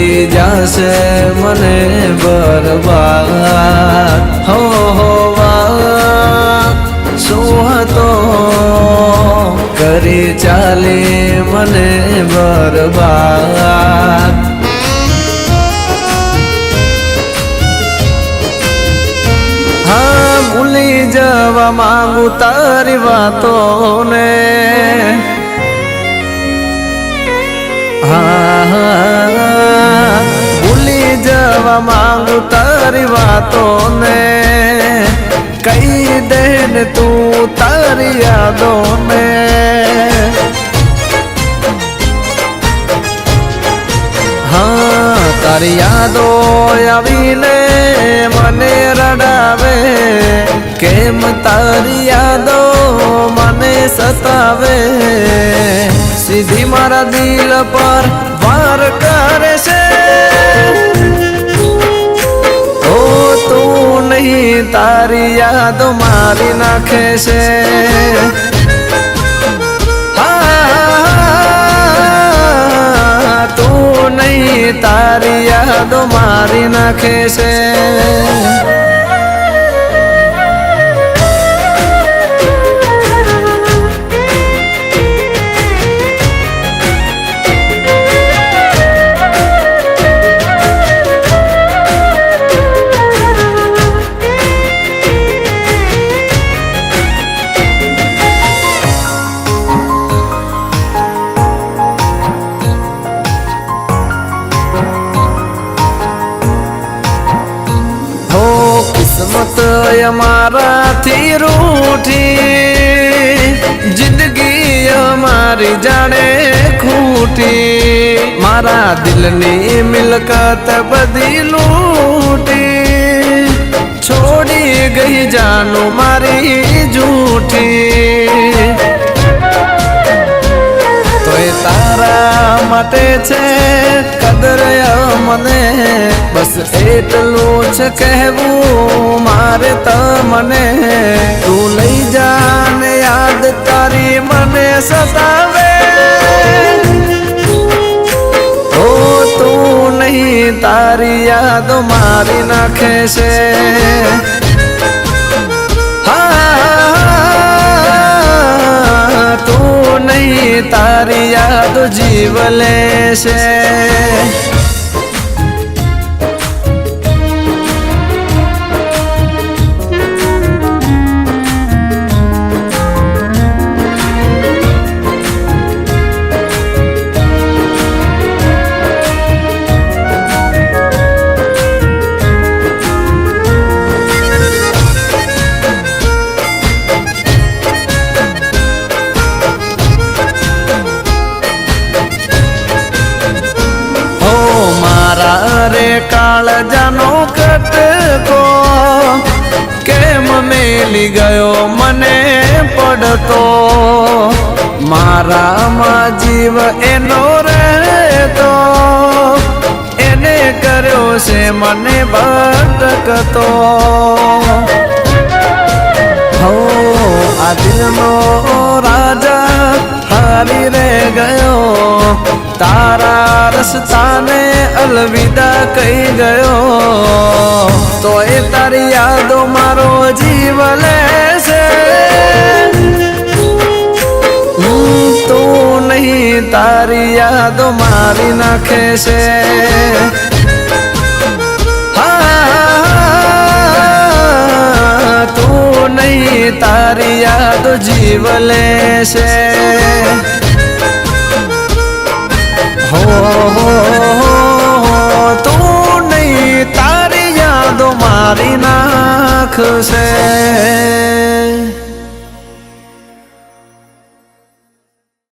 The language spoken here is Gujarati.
કરી જાશે મને બરબાદ હો વાત શું હતો કરી ચાલી મને બરબાદ હા ભૂલી જવા માંગુ તારી વાતોને ભૂલી જવા માંગુ તારી વાતોને કહી દે ને તું તારી યાદોને હા તારી યાદો આવીને મને રડાવે કેમ તારી યાદો મને સતાવે સીધી મારા દિલ પર વાર કરે છે ઓ તું નહીં તારી યાદો મારી નાખે છે હા તું નહીં તારી યાદો મારી નાખે છે કિસ્મત અમારાથી રૂઠી જિંદગી અમારી જાણે ખૂટી મારા દિલની મિલકત બધી લૂટી છોડી ગઈ જાનું મારી જૂઠી તોય તારા માટે છે કદર મને બસ એટલું છે કહેવું મારે તમને તું લઈ જાને યાદ તારી મને સતાવે ઓ તું નહીં તારી યાદો મારી નાખે છે હા તું નહીં તારી યાદો જીવ લેશે રે કાળજાનો કટકો કેમ મેલી ગયો મને પડતો મારામાં જીવ એનો રહેતો એને કર્યો છે મને ભટકતો હો આ દિલનો રાજા હારી રે ગયો તારા રસ્તાને અલવિદા કહી ગયો તો એ તારી યાદો મારો જીવ લેશે તું નહીં તારી યાદો મારી નાખે છે હા તું નહીં તારી યાદો જીવ લેશે હો તું નહીં તારી યાદો મારી નાખશે